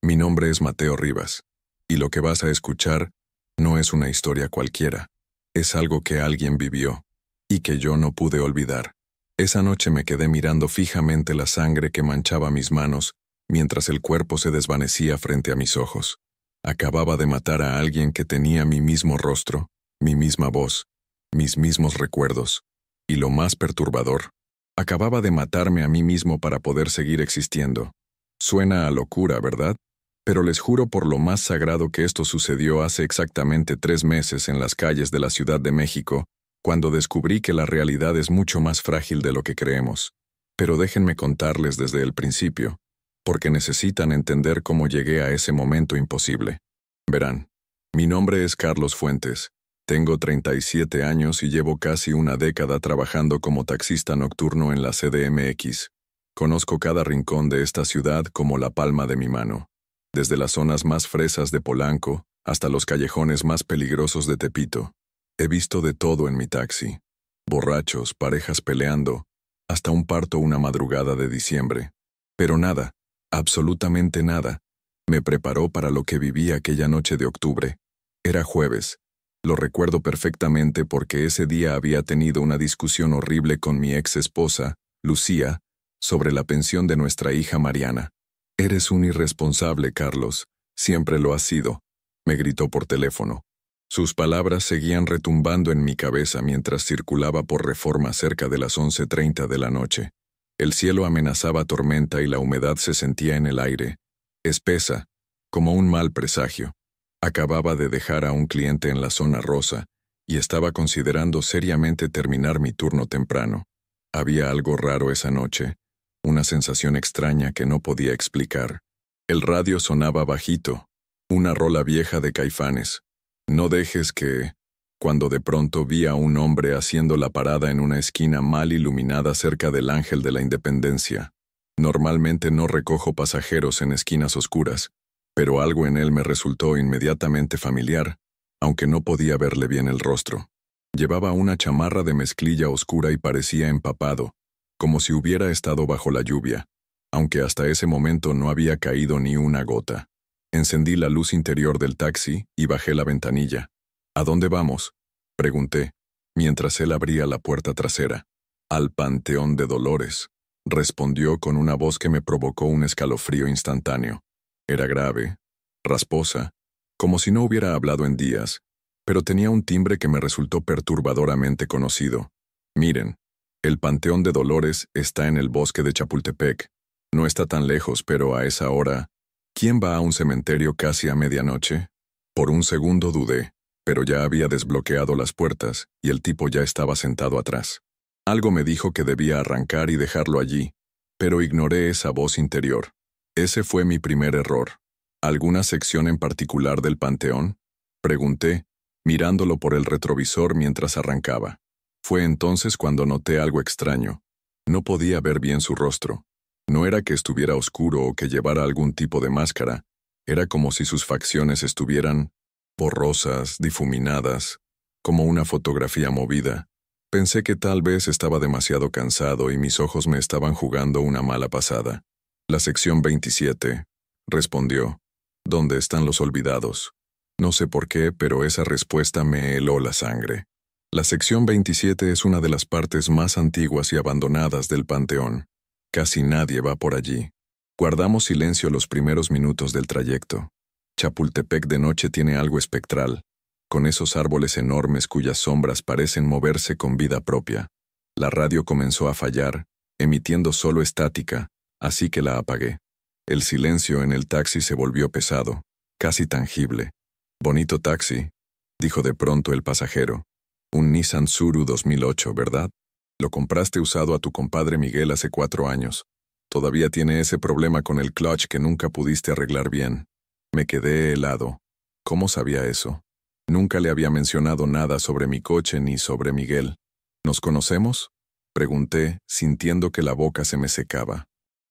Mi nombre es Mateo Rivas, y lo que vas a escuchar no es una historia cualquiera, es algo que alguien vivió, y que yo no pude olvidar. Esa noche me quedé mirando fijamente la sangre que manchaba mis manos, mientras el cuerpo se desvanecía frente a mis ojos. Acababa de matar a alguien que tenía mi mismo rostro, mi misma voz, mis mismos recuerdos, y lo más perturbador, acababa de matarme a mí mismo para poder seguir existiendo. Suena a locura, ¿verdad? Pero les juro por lo más sagrado que esto sucedió hace exactamente 3 meses en las calles de la Ciudad de México, cuando descubrí que la realidad es mucho más frágil de lo que creemos. Pero déjenme contarles desde el principio, porque necesitan entender cómo llegué a ese momento imposible. Verán, mi nombre es Carlos Fuentes, tengo 37 años y llevo casi una década trabajando como taxista nocturno en la CDMX. Conozco cada rincón de esta ciudad como la palma de mi mano. Desde las zonas más fresas de Polanco hasta los callejones más peligrosos de Tepito. He visto de todo en mi taxi. Borrachos, parejas peleando, hasta un parto una madrugada de diciembre. Pero nada, absolutamente nada, me preparó para lo que viví aquella noche de octubre. Era jueves. Lo recuerdo perfectamente porque ese día había tenido una discusión horrible con mi ex esposa, Lucía, sobre la pensión de nuestra hija Mariana. «Eres un irresponsable, Carlos. Siempre lo has sido», me gritó por teléfono. Sus palabras seguían retumbando en mi cabeza mientras circulaba por Reforma cerca de las 11:30 de la noche. El cielo amenazaba tormenta y la humedad se sentía en el aire, espesa, como un mal presagio. Acababa de dejar a un cliente en la zona rosa y estaba considerando seriamente terminar mi turno temprano. Había algo raro esa noche. Una sensación extraña que no podía explicar. El radio sonaba bajito, una rola vieja de Caifanes. No dejes que... Cuando de pronto vi a un hombre haciendo la parada en una esquina mal iluminada cerca del Ángel de la Independencia. Normalmente no recojo pasajeros en esquinas oscuras, pero algo en él me resultó inmediatamente familiar, aunque no podía verle bien el rostro. Llevaba una chamarra de mezclilla oscura y parecía empapado, como si hubiera estado bajo la lluvia, aunque hasta ese momento no había caído ni una gota. Encendí la luz interior del taxi y bajé la ventanilla. «¿A dónde vamos?», pregunté, mientras él abría la puerta trasera. «Al Panteón de Dolores», respondió con una voz que me provocó un escalofrío instantáneo. Era grave, rasposa, como si no hubiera hablado en días, pero tenía un timbre que me resultó perturbadoramente conocido. «Miren, el Panteón de Dolores está en el bosque de Chapultepec. No está tan lejos, pero a esa hora, ¿quién va a un cementerio casi a medianoche?». Por un segundo dudé, pero ya había desbloqueado las puertas y el tipo ya estaba sentado atrás. Algo me dijo que debía arrancar y dejarlo allí, pero ignoré esa voz interior. Ese fue mi primer error. ¿Alguna sección en particular del panteón?, pregunté, mirándolo por el retrovisor mientras arrancaba. Fue entonces cuando noté algo extraño. No podía ver bien su rostro. No era que estuviera oscuro o que llevara algún tipo de máscara. Era como si sus facciones estuvieran borrosas, difuminadas, como una fotografía movida. Pensé que tal vez estaba demasiado cansado y mis ojos me estaban jugando una mala pasada. «La sección 27», respondió. «¿Dónde están los olvidados?». No sé por qué, pero esa respuesta me heló la sangre. La sección 27 es una de las partes más antiguas y abandonadas del panteón. Casi nadie va por allí. Guardamos silencio los primeros minutos del trayecto. Chapultepec de noche tiene algo espectral, con esos árboles enormes cuyas sombras parecen moverse con vida propia. La radio comenzó a fallar, emitiendo solo estática, así que la apagué. El silencio en el taxi se volvió pesado, casi tangible. «Bonito taxi», dijo de pronto el pasajero. «Un Nissan Tsuru 2008, ¿verdad? Lo compraste usado a tu compadre Miguel hace 4 años. Todavía tiene ese problema con el clutch que nunca pudiste arreglar bien». Me quedé helado. ¿Cómo sabía eso? Nunca le había mencionado nada sobre mi coche ni sobre Miguel. «¿Nos conocemos?», pregunté, sintiendo que la boca se me secaba.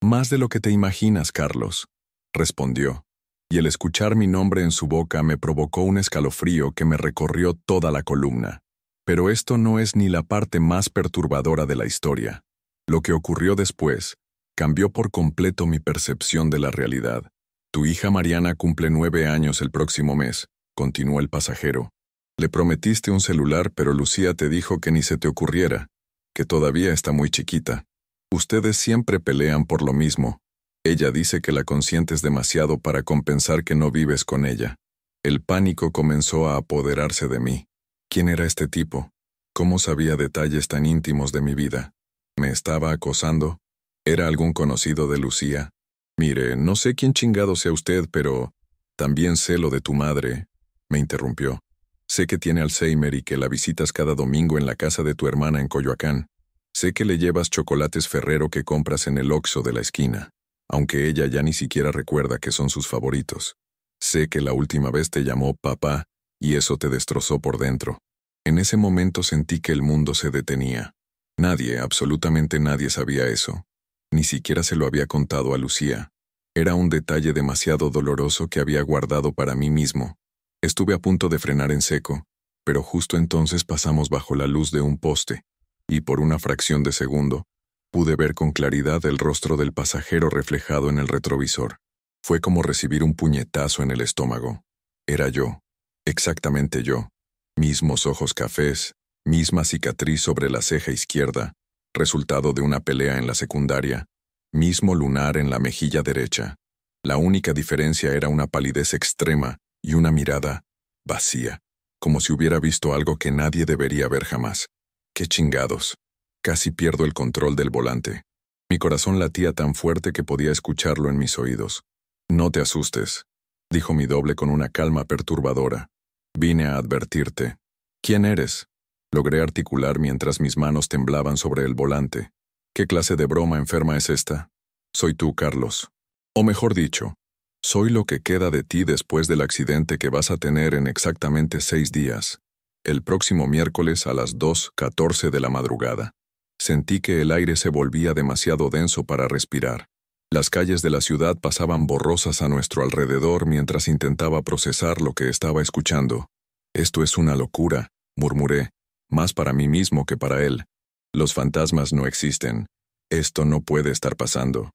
«Más de lo que te imaginas, Carlos», respondió, y el escuchar mi nombre en su boca me provocó un escalofrío que me recorrió toda la columna. Pero esto no es ni la parte más perturbadora de la historia. Lo que ocurrió después cambió por completo mi percepción de la realidad. Tu hija Mariana cumple 9 años el próximo mes, continuó el pasajero. Le prometiste un celular, pero Lucía te dijo que ni se te ocurriera, que todavía está muy chiquita. Ustedes siempre pelean por lo mismo. Ella dice que la consientes demasiado para compensar que no vives con ella. El pánico comenzó a apoderarse de mí. ¿Quién era este tipo? ¿Cómo sabía detalles tan íntimos de mi vida? ¿Me estaba acosando? ¿Era algún conocido de Lucía? Mire, no sé quién chingado sea usted, pero también sé lo de tu madre, me interrumpió. Sé que tiene Alzheimer y que la visitas cada domingo en la casa de tu hermana en Coyoacán. Sé que le llevas chocolates Ferrero que compras en el Oxxo de la esquina, aunque ella ya ni siquiera recuerda que son sus favoritos. Sé que la última vez te llamó papá y eso te destrozó por dentro. En ese momento sentí que el mundo se detenía. Nadie, absolutamente nadie sabía eso. Ni siquiera se lo había contado a Lucía. Era un detalle demasiado doloroso que había guardado para mí mismo. Estuve a punto de frenar en seco, pero justo entonces pasamos bajo la luz de un poste, y por una fracción de segundo, pude ver con claridad el rostro del pasajero reflejado en el retrovisor. Fue como recibir un puñetazo en el estómago. Era yo, exactamente yo. Mismos ojos cafés, misma cicatriz sobre la ceja izquierda, resultado de una pelea en la secundaria, mismo lunar en la mejilla derecha. La única diferencia era una palidez extrema y una mirada vacía, como si hubiera visto algo que nadie debería ver jamás. ¡Qué chingados! Casi pierdo el control del volante. Mi corazón latía tan fuerte que podía escucharlo en mis oídos. No te asustes, dijo mi doble con una calma perturbadora. Vine a advertirte. ¿Quién eres? Logré articular mientras mis manos temblaban sobre el volante. ¿Qué clase de broma enferma es esta? Soy tú, Carlos. O mejor dicho, soy lo que queda de ti después del accidente que vas a tener en exactamente 6 días. El próximo miércoles a las 2:14 de la madrugada. Sentí que el aire se volvía demasiado denso para respirar. Las calles de la ciudad pasaban borrosas a nuestro alrededor mientras intentaba procesar lo que estaba escuchando. Esto es una locura, murmuré, más para mí mismo que para él. Los fantasmas no existen. Esto no puede estar pasando.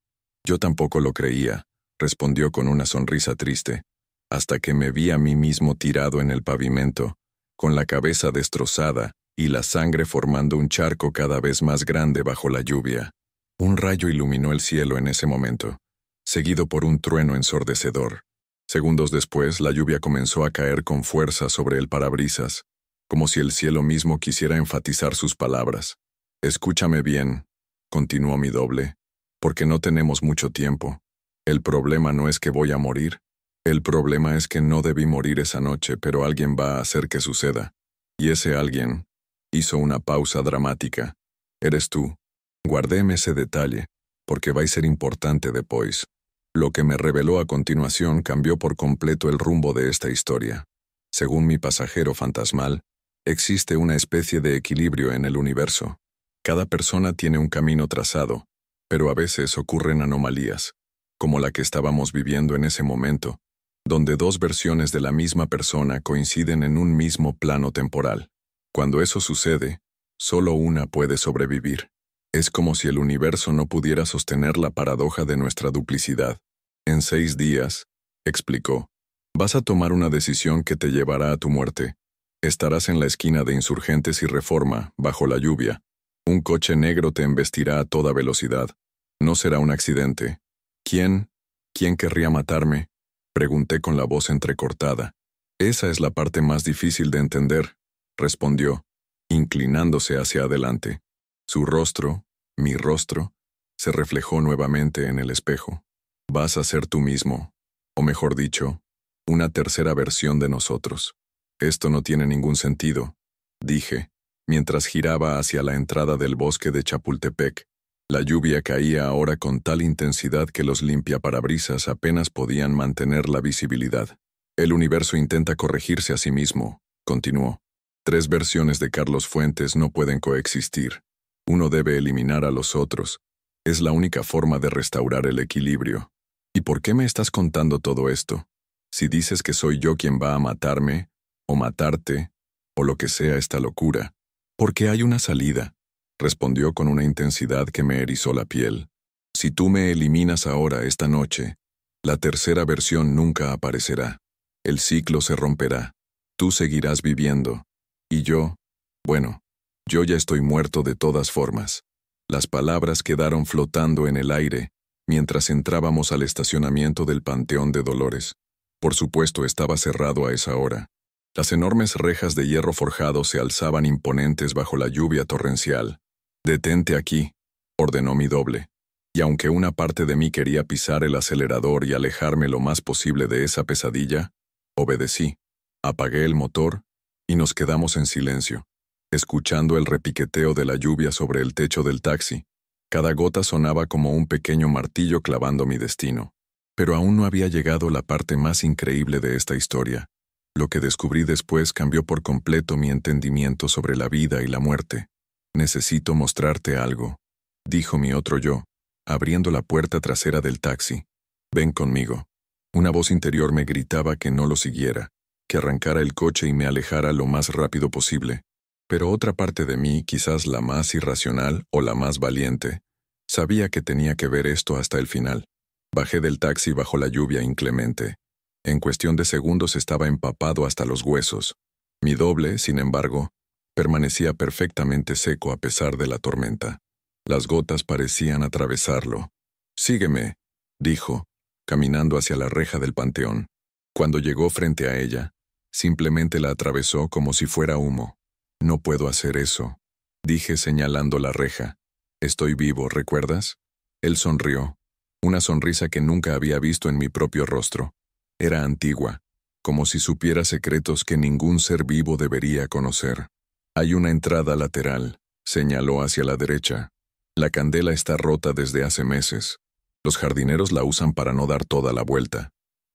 Yo tampoco lo creía, respondió con una sonrisa triste, hasta que me vi a mí mismo tirado en el pavimento, con la cabeza destrozada y la sangre formando un charco cada vez más grande bajo la lluvia. Un rayo iluminó el cielo en ese momento, seguido por un trueno ensordecedor. Segundos después, la lluvia comenzó a caer con fuerza sobre el parabrisas, como si el cielo mismo quisiera enfatizar sus palabras. Escúchame bien, continuó mi doble, porque no tenemos mucho tiempo. El problema no es que voy a morir. El problema es que no debí morir esa noche, pero alguien va a hacer que suceda. Y ese alguien hizo una pausa dramática. Eres tú. Guardéme ese detalle, porque va a ser importante después. Lo que me reveló a continuación cambió por completo el rumbo de esta historia. Según mi pasajero fantasmal, existe una especie de equilibrio en el universo. Cada persona tiene un camino trazado, pero a veces ocurren anomalías, como la que estábamos viviendo en ese momento, donde dos versiones de la misma persona coinciden en un mismo plano temporal. Cuando eso sucede, solo una puede sobrevivir. Es como si el universo no pudiera sostener la paradoja de nuestra duplicidad. En 6 días, explicó, vas a tomar una decisión que te llevará a tu muerte. Estarás en la esquina de Insurgentes y Reforma, bajo la lluvia. Un coche negro te embestirá a toda velocidad. No será un accidente. ¿Quién querría matarme? Pregunté con la voz entrecortada. Esa es la parte más difícil de entender, respondió, inclinándose hacia adelante. Su rostro, mi rostro, se reflejó nuevamente en el espejo. Vas a ser tú mismo, o mejor dicho, una tercera versión de nosotros. Esto no tiene ningún sentido, dije, mientras giraba hacia la entrada del bosque de Chapultepec. La lluvia caía ahora con tal intensidad que los limpiaparabrisas apenas podían mantener la visibilidad. El universo intenta corregirse a sí mismo, continuó. 3 versiones de Carlos Fuentes no pueden coexistir. Uno debe eliminar a los otros. Es la única forma de restaurar el equilibrio. ¿Y por qué me estás contando todo esto? Si dices que soy yo quien va a matarme, o matarte, o lo que sea esta locura, porque hay una salida, respondió con una intensidad que me erizó la piel. Si tú me eliminas ahora, esta noche, La tercera versión nunca aparecerá. El ciclo se romperá. Tú seguirás viviendo. Y yo, bueno, yo ya estoy muerto de todas formas. Las palabras quedaron flotando en el aire mientras entrábamos al estacionamiento del Panteón de Dolores. Por supuesto, estaba cerrado a esa hora. Las enormes rejas de hierro forjado se alzaban imponentes bajo la lluvia torrencial. «Detente aquí», ordenó mi doble. Y aunque una parte de mí quería pisar el acelerador y alejarme lo más posible de esa pesadilla, obedecí. Apagué el motor y nos quedamos en silencio, escuchando el repiqueteo de la lluvia sobre el techo del taxi. Cada gota sonaba como un pequeño martillo clavando mi destino. Pero aún no había llegado la parte más increíble de esta historia. Lo que descubrí después cambió por completo mi entendimiento sobre la vida y la muerte. «Necesito mostrarte algo», dijo mi otro yo, abriendo la puerta trasera del taxi. «Ven conmigo». Una voz interior me gritaba que no lo siguiera, que arrancara el coche y me alejara lo más rápido posible. Pero otra parte de mí, quizás la más irracional o la más valiente, sabía que tenía que ver esto hasta el final. Bajé del taxi bajo la lluvia inclemente. En cuestión de segundos estaba empapado hasta los huesos. Mi doble, sin embargo, permanecía perfectamente seco a pesar de la tormenta. Las gotas parecían atravesarlo. «Sígueme», dijo, caminando hacia la reja del panteón. Cuando llegó frente a ella, simplemente la atravesó como si fuera humo. «No puedo hacer eso», dije señalando la reja. «Estoy vivo, ¿recuerdas?» Él sonrió, una sonrisa que nunca había visto en mi propio rostro. Era antigua, como si supiera secretos que ningún ser vivo debería conocer. «Hay una entrada lateral», señaló hacia la derecha. «La candela está rota desde hace meses. Los jardineros la usan para no dar toda la vuelta».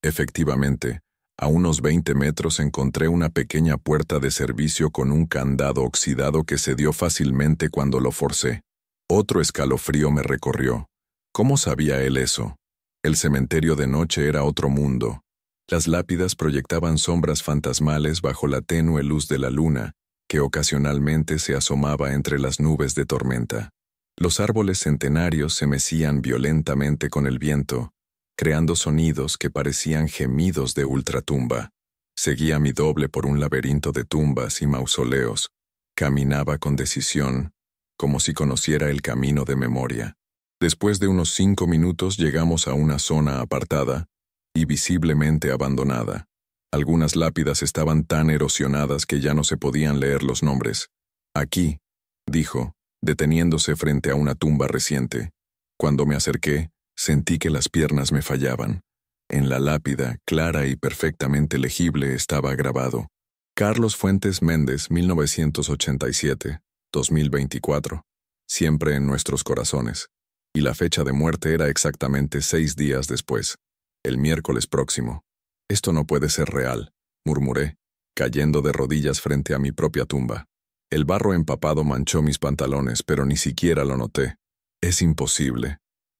Efectivamente, a unos 20 metros encontré una pequeña puerta de servicio con un candado oxidado que cedió fácilmente cuando lo forcé. Otro escalofrío me recorrió. ¿Cómo sabía él eso? El cementerio de noche era otro mundo. Las lápidas proyectaban sombras fantasmales bajo la tenue luz de la luna, que ocasionalmente se asomaba entre las nubes de tormenta. Los árboles centenarios se mecían violentamente con el viento, creando sonidos que parecían gemidos de ultratumba. Seguía mi doble por un laberinto de tumbas y mausoleos. Caminaba con decisión, como si conociera el camino de memoria. Después de unos 5 minutos llegamos a una zona apartada y visiblemente abandonada. Algunas lápidas estaban tan erosionadas que ya no se podían leer los nombres. «Aquí», dijo, deteniéndose frente a una tumba reciente. Cuando me acerqué, sentí que las piernas me fallaban. En la lápida, clara y perfectamente legible, estaba grabado: Carlos Fuentes Méndez, 1987-2024, siempre en nuestros corazones. Y la fecha de muerte era exactamente 6 días después, el miércoles próximo. «Esto no puede ser real», murmuré, cayendo de rodillas frente a mi propia tumba. El barro empapado manchó mis pantalones, pero ni siquiera lo noté. «Es imposible».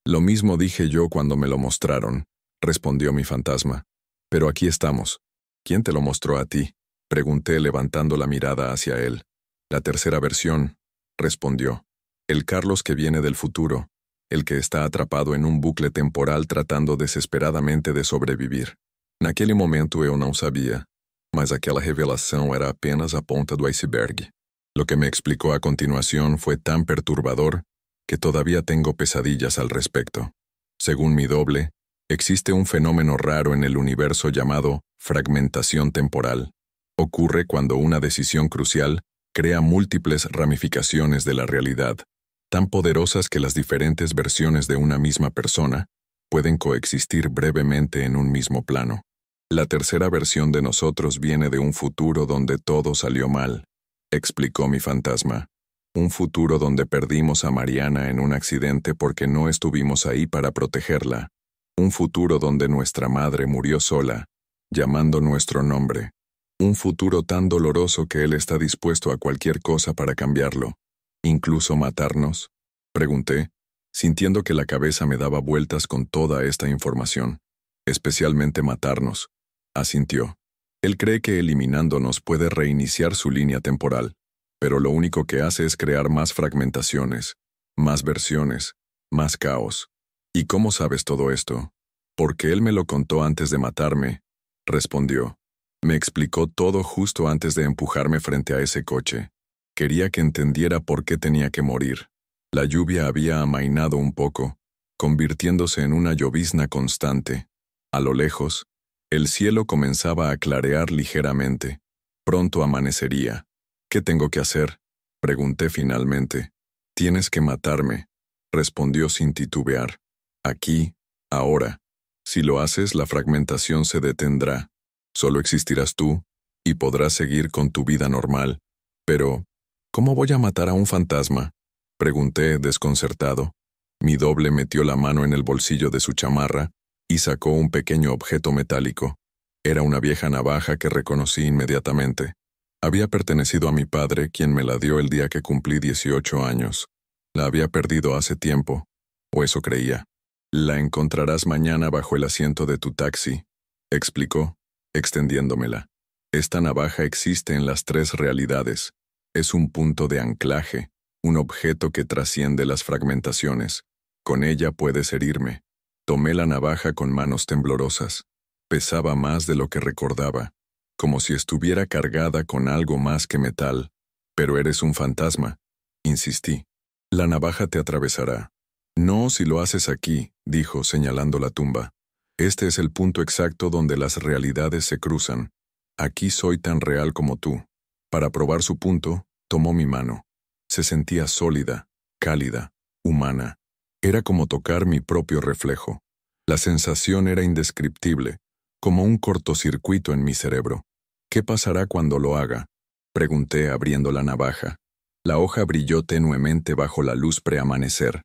«Lo mismo dije yo cuando me lo mostraron», respondió mi fantasma. «Pero aquí estamos». «¿Quién te lo mostró a ti?», pregunté levantando la mirada hacia él. «La tercera versión», respondió. «El Carlos que viene del futuro, el que está atrapado en un bucle temporal tratando desesperadamente de sobrevivir». Naquele momento eu não sabia, mas aquela revelação era apenas a ponta do iceberg. Lo que me explicó a continuación fue tan perturbador que todavía tengo pesadillas al respecto. Según mi doble, existe un fenómeno raro en el universo llamado fragmentación temporal. Ocurre cuando una decisión crucial crea múltiples ramificaciones de la realidad, tan poderosas que las diferentes versiones de una misma persona pueden coexistir brevemente en un mismo plano. La tercera versión de nosotros viene de un futuro donde todo salió mal, explicó mi fantasma. Un futuro donde perdimos a Mariana en un accidente porque no estuvimos ahí para protegerla. Un futuro donde nuestra madre murió sola, llamando nuestro nombre. Un futuro tan doloroso que él está dispuesto a cualquier cosa para cambiarlo. ¿Incluso matarnos?, pregunté, sintiendo que la cabeza me daba vueltas con toda esta información. «Especialmente matarnos», asintió. «Él cree que eliminándonos puede reiniciar su línea temporal, pero lo único que hace es crear más fragmentaciones, más versiones, más caos». «¿Y cómo sabes todo esto?», Porque él me lo contó antes de matarme, respondió. Me explicó todo justo antes de empujarme frente a ese coche. Quería que entendiera por qué tenía que morir. La lluvia había amainado un poco, convirtiéndose en una llovizna constante. A lo lejos, el cielo comenzaba a clarear ligeramente. Pronto amanecería. ¿Qué tengo que hacer?, pregunté finalmente. Tienes que matarme, respondió sin titubear. Aquí, ahora. Si lo haces, la fragmentación se detendrá. Solo existirás tú, y podrás seguir con tu vida normal. Pero, ¿cómo voy a matar a un fantasma?, pregunté desconcertado. Mi doble metió la mano en el bolsillo de su chamarra y sacó un pequeño objeto metálico. Era una vieja navaja que reconocí inmediatamente. Había pertenecido a mi padre, quien me la dio el día que cumplí 18 años. La había perdido hace tiempo, o eso creía. La encontrarás mañana bajo el asiento de tu taxi, explicó, extendiéndomela. Esta navaja existe en las 3 realidades. Es un punto de anclaje, un objeto que trasciende las fragmentaciones. Con ella puedes herirme. Tomé la navaja con manos temblorosas. Pesaba más de lo que recordaba, como si estuviera cargada con algo más que metal. Pero eres un fantasma, insistí. La navaja te atravesará. No si lo haces aquí, dijo señalando la tumba. Este es el punto exacto donde las realidades se cruzan. Aquí soy tan real como tú. Para probar su punto, tomó mi mano. Se sentía sólida, cálida, humana. Era como tocar mi propio reflejo. La sensación era indescriptible, como un cortocircuito en mi cerebro. ¿Qué pasará cuando lo haga?, pregunté abriendo la navaja. La hoja brilló tenuemente bajo la luz preamanecer.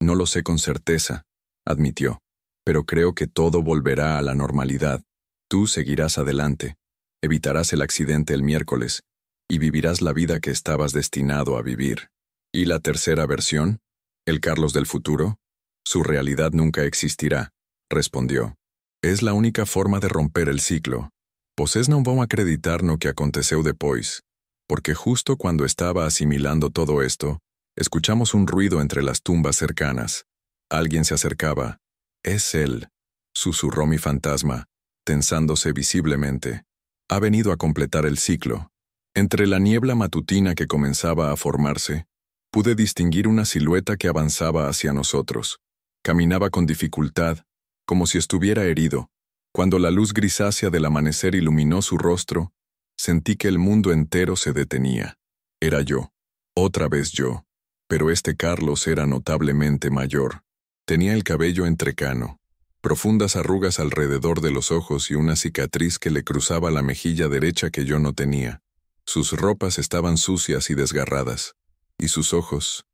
No lo sé con certeza, admitió, pero creo que todo volverá a la normalidad. Tú seguirás adelante, evitarás el accidente el miércoles, y vivirás la vida que estabas destinado a vivir. ¿Y la tercera versión? ¿El Carlos del futuro? Su realidad nunca existirá, respondió. Es la única forma de romper el ciclo. Vocês não vão acreditar no que aconteceu depois, porque justo cuando estaba asimilando todo esto, escuchamos un ruido entre las tumbas cercanas. Alguien se acercaba. «Es él», susurró mi fantasma, tensándose visiblemente. Ha venido a completar el ciclo. Entre la niebla matutina que comenzaba a formarse, pude distinguir una silueta que avanzaba hacia nosotros. Caminaba con dificultad, como si estuviera herido. Cuando la luz grisácea del amanecer iluminó su rostro, sentí que el mundo entero se detenía. Era yo. Otra vez yo. Pero este Carlos era notablemente mayor. Tenía el cabello entrecano, profundas arrugas alrededor de los ojos y una cicatriz que le cruzaba la mejilla derecha que yo no tenía. Sus ropas estaban sucias y desgarradas, y sus ojos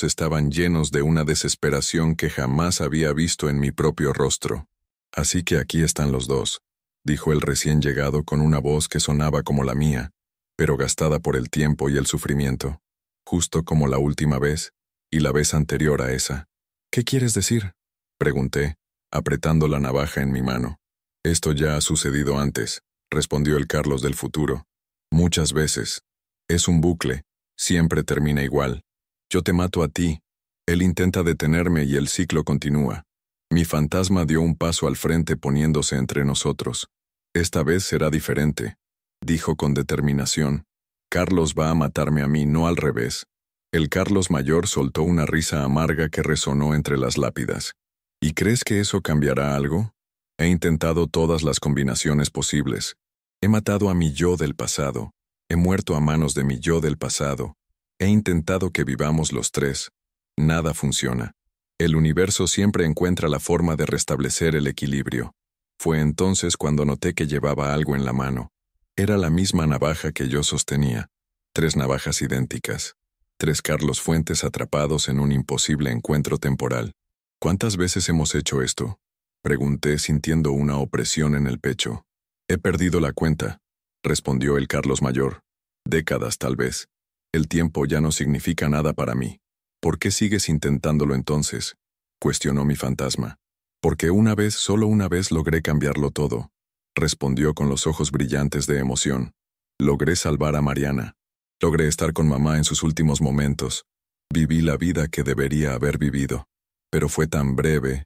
estaban llenos de una desesperación que jamás había visto en mi propio rostro. Así que aquí están los dos, dijo el recién llegado con una voz que sonaba como la mía, pero gastada por el tiempo y el sufrimiento, justo como la última vez y la vez anterior a esa. ¿Qué quieres decir?, pregunté, apretando la navaja en mi mano. Esto ya ha sucedido antes, respondió el Carlos del futuro. Muchas veces. Es un bucle, siempre termina igual. Yo te mato a ti, él intenta detenerme y el ciclo continúa. Mi fantasma dio un paso al frente poniéndose entre nosotros. Esta vez será diferente, dijo con determinación. Carlos va a matarme a mí, no al revés. El Carlos mayor soltó una risa amarga que resonó entre las lápidas. ¿Y crees que eso cambiará algo? He intentado todas las combinaciones posibles. He matado a mi yo del pasado. He muerto a manos de mi yo del pasado. He intentado que vivamos los tres. Nada funciona. El universo siempre encuentra la forma de restablecer el equilibrio. Fue entonces cuando noté que llevaba algo en la mano. Era la misma navaja que yo sostenía. 3 navajas idénticas. 3 Carlos Fuentes atrapados en un imposible encuentro temporal. ¿Cuántas veces hemos hecho esto?, pregunté sintiendo una opresión en el pecho. He perdido la cuenta, respondió el Carlos mayor. Décadas tal vez. El tiempo ya no significa nada para mí. ¿Por qué sigues intentándolo entonces?, cuestionó mi fantasma. Porque una vez, solo una vez logré cambiarlo todo, respondió con los ojos brillantes de emoción. Logré salvar a Mariana. Logré estar con mamá en sus últimos momentos. Viví la vida que debería haber vivido. Pero fue tan breve,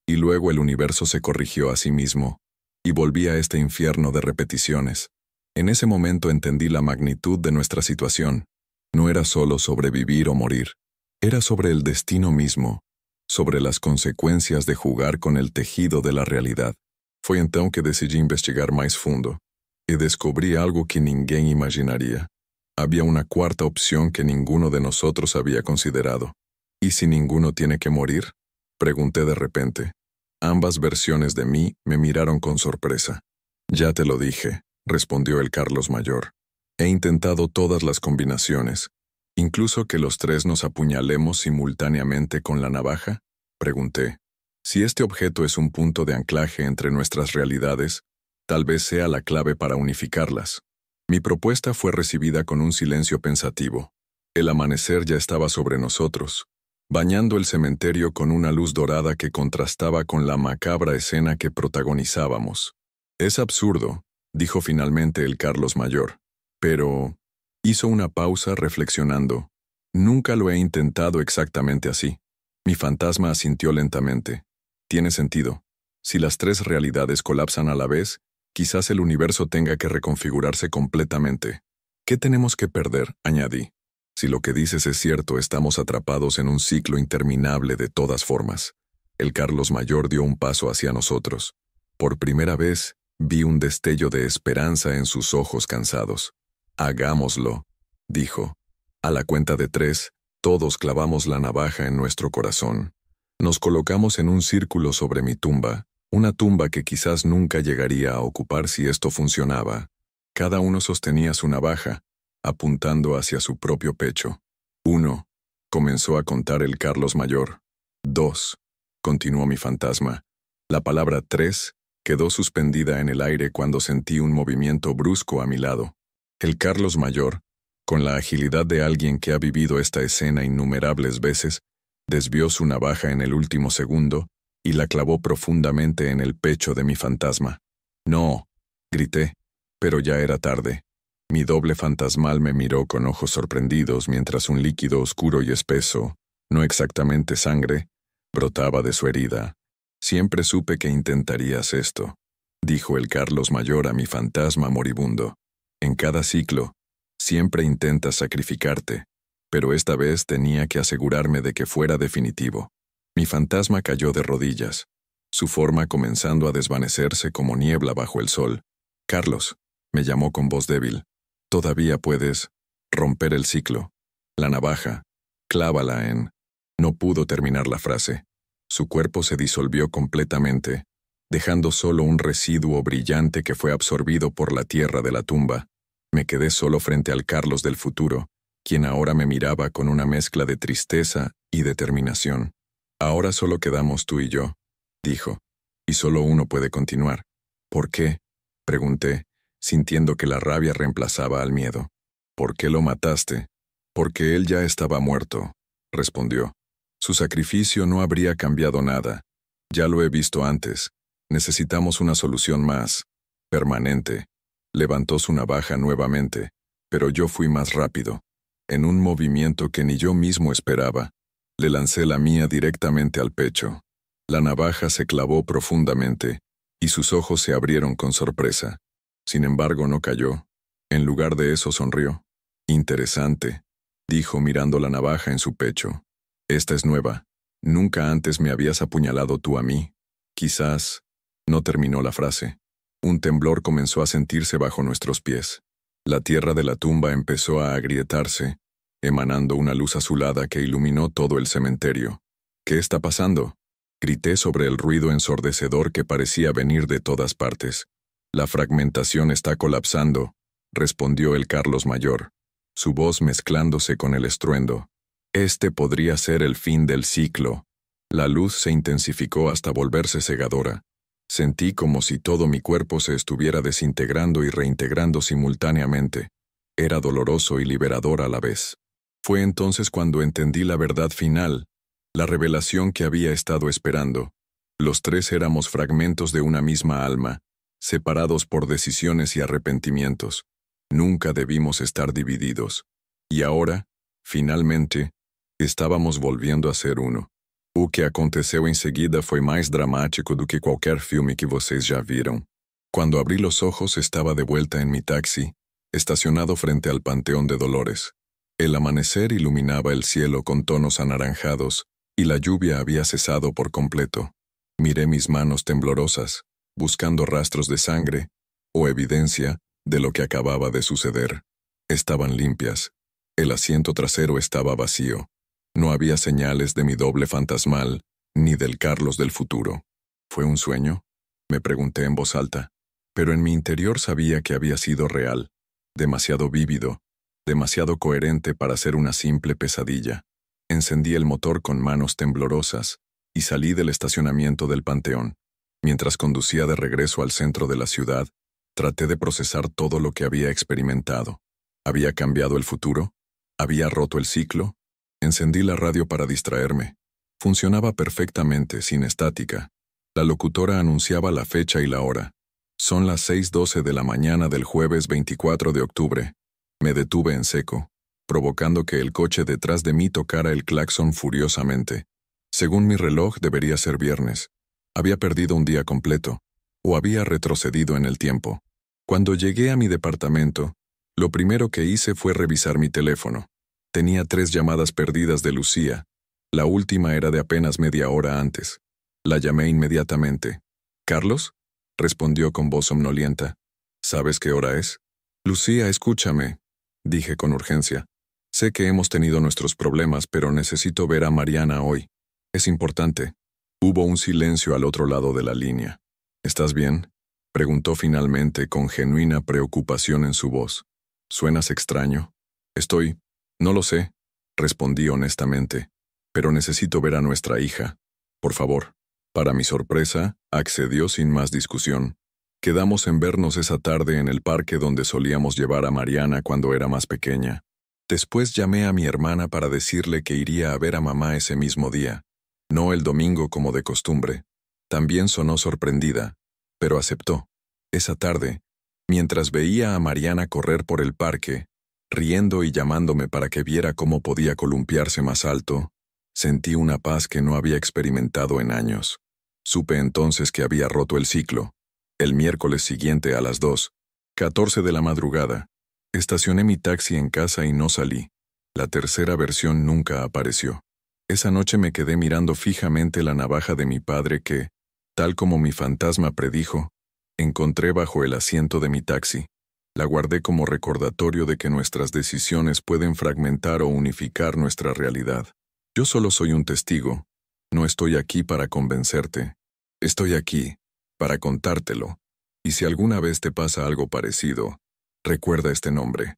Y luego el universo se corrigió a sí mismo, y volví a este infierno de repeticiones. En ese momento entendí la magnitud de nuestra situación. No era solo sobrevivir o morir. Era sobre el destino mismo, sobre las consecuencias de jugar con el tejido de la realidad. Foi então que decidi investigar mais fundo, y descubrí algo que ninguém imaginaría. Había una cuarta opción que ninguno de nosotros había considerado. ¿Y si ninguno tiene que morir? Pregunté de repente. Ambas versiones de mí me miraron con sorpresa. Ya te lo dije, respondió el Carlos Mayor. He intentado todas las combinaciones. ¿Incluso que los tres nos apuñalemos simultáneamente con la navaja? Pregunté. Si este objeto es un punto de anclaje entre nuestras realidades, tal vez sea la clave para unificarlas. Mi propuesta fue recibida con un silencio pensativo. El amanecer ya estaba sobre nosotros, bañando el cementerio con una luz dorada que contrastaba con la macabra escena que protagonizábamos. Es absurdo, dijo finalmente el Carlos Mayor. Pero hizo una pausa reflexionando. Nunca lo he intentado exactamente así. Mi fantasma asintió lentamente. Tiene sentido. Si las tres realidades colapsan a la vez, quizás el universo tenga que reconfigurarse completamente. ¿Qué tenemos que perder?, añadí. Si lo que dices es cierto, estamos atrapados en un ciclo interminable de todas formas. El Carlos Mayor dio un paso hacia nosotros. Por primera vez, vi un destello de esperanza en sus ojos cansados. Hagámoslo, dijo. A la cuenta de 3, todos clavamos la navaja en nuestro corazón. Nos colocamos en un círculo sobre mi tumba, una tumba que quizás nunca llegaría a ocupar si esto funcionaba. Cada uno sostenía su navaja, apuntando hacia su propio pecho. 1, comenzó a contar el Carlos Mayor. 2, continuó mi fantasma. La palabra 3 quedó suspendida en el aire cuando sentí un movimiento brusco a mi lado. El Carlos Mayor, con la agilidad de alguien que ha vivido esta escena innumerables veces, desvió su navaja en el último segundo y la clavó profundamente en el pecho de mi fantasma. «No», grité, pero ya era tarde. Mi doble fantasmal me miró con ojos sorprendidos mientras un líquido oscuro y espeso, no exactamente sangre, brotaba de su herida. «Siempre supe que intentarías esto», dijo el Carlos Mayor a mi fantasma moribundo. «En cada ciclo, siempre intentas sacrificarte, pero esta vez tenía que asegurarme de que fuera definitivo». Mi fantasma cayó de rodillas, su forma comenzando a desvanecerse como niebla bajo el sol. «Carlos», me llamó con voz débil, «todavía puedes romper el ciclo. La navaja, clávala en...». No pudo terminar la frase. Su cuerpo se disolvió completamente, dejando solo un residuo brillante que fue absorbido por la tierra de la tumba. Me quedé solo frente al Carlos del futuro, quien ahora me miraba con una mezcla de tristeza y determinación. «Ahora solo quedamos tú y yo», dijo, «y solo uno puede continuar». «¿Por qué?», pregunté, sintiendo que la rabia reemplazaba al miedo. «¿Por qué lo mataste?». «Porque él ya estaba muerto», respondió. «Su sacrificio no habría cambiado nada. Ya lo he visto antes. Necesitamos una solución más permanente». Levantó su navaja nuevamente, pero yo fui más rápido. En un movimiento que ni yo mismo esperaba, le lancé la mía directamente al pecho. La navaja se clavó profundamente, y sus ojos se abrieron con sorpresa. Sin embargo, no cayó. En lugar de eso sonrió. «Interesante», dijo mirando la navaja en su pecho. «Esta es nueva. Nunca antes me habías apuñalado tú a mí. Quizás...». No terminó la frase. Un temblor comenzó a sentirse bajo nuestros pies. La tierra de la tumba empezó a agrietarse, emanando una luz azulada que iluminó todo el cementerio. «¿Qué está pasando?», grité sobre el ruido ensordecedor que parecía venir de todas partes. «La fragmentación está colapsando», respondió el Carlos Mayor, su voz mezclándose con el estruendo. «Este podría ser el fin del ciclo». La luz se intensificó hasta volverse cegadora. Sentí como si todo mi cuerpo se estuviera desintegrando y reintegrando simultáneamente. Era doloroso y liberador a la vez. Fue entonces cuando entendí la verdad final, la revelación que había estado esperando. Los tres éramos fragmentos de una misma alma, separados por decisiones y arrepentimientos. Nunca debimos estar divididos. Y ahora, finalmente, estábamos volviendo a ser uno. O que aconteceu em seguida foi mais dramático do que qualquer filme que vocês já viram. Cuando abrí los ojos estaba de vuelta en mi taxi, estacionado frente al Panteón de Dolores. El amanecer iluminaba el cielo con tonos anaranjados y la lluvia había cesado por completo. Miré mis manos temblorosas, buscando rastros de sangre o evidencia de lo que acababa de suceder. Estaban limpias. El asiento trasero estaba vacío. No había señales de mi doble fantasmal ni del Carlos del futuro. ¿Fue un sueño? Me pregunté en voz alta, pero en mi interior sabía que había sido real, demasiado vívido, demasiado coherente para ser una simple pesadilla. Encendí el motor con manos temblorosas y salí del estacionamiento del Panteón. Mientras conducía de regreso al centro de la ciudad, traté de procesar todo lo que había experimentado. ¿Había cambiado el futuro? ¿Había roto el ciclo? Encendí la radio para distraerme. Funcionaba perfectamente, sin estática. La locutora anunciaba la fecha y la hora. Son las 6:12 de la mañana del jueves 24 de octubre. Me detuve en seco, provocando que el coche detrás de mí tocara el claxon furiosamente. Según mi reloj, debería ser viernes. Había perdido un día completo, o había retrocedido en el tiempo. Cuando llegué a mi departamento, lo primero que hice fue revisar mi teléfono. Tenía 3 llamadas perdidas de Lucía. La última era de apenas media hora antes. La llamé inmediatamente. «¿Carlos?», respondió con voz somnolienta. «¿Sabes qué hora es?». «Lucía, escúchame», dije con urgencia. «Sé que hemos tenido nuestros problemas, pero necesito ver a Mariana hoy. Es importante». Hubo un silencio al otro lado de la línea. «¿Estás bien?», preguntó finalmente con genuina preocupación en su voz. «¿Suenas extraño?». «No lo sé», respondí honestamente, «pero necesito ver a nuestra hija. Por favor». Para mi sorpresa, accedió sin más discusión. Quedamos en vernos esa tarde en el parque donde solíamos llevar a Mariana cuando era más pequeña. Después llamé a mi hermana para decirle que iría a ver a mamá ese mismo día, no el domingo como de costumbre. También sonó sorprendida, pero aceptó. Esa tarde, mientras veía a Mariana correr por el parque, riendo y llamándome para que viera cómo podía columpiarse más alto, sentí una paz que no había experimentado en años. Supe entonces que había roto el ciclo. El miércoles siguiente a las 2:14 de la madrugada, estacioné mi taxi en casa y no salí. La tercera versión nunca apareció. Esa noche me quedé mirando fijamente la navaja de mi padre que, tal como mi fantasma predijo, encontré bajo el asiento de mi taxi. La guardé como recordatorio de que nuestras decisiones pueden fragmentar o unificar nuestra realidad. Yo solo soy un testigo. No estoy aquí para convencerte. Estoy aquí para contártelo. Y si alguna vez te pasa algo parecido, recuerda este nombre.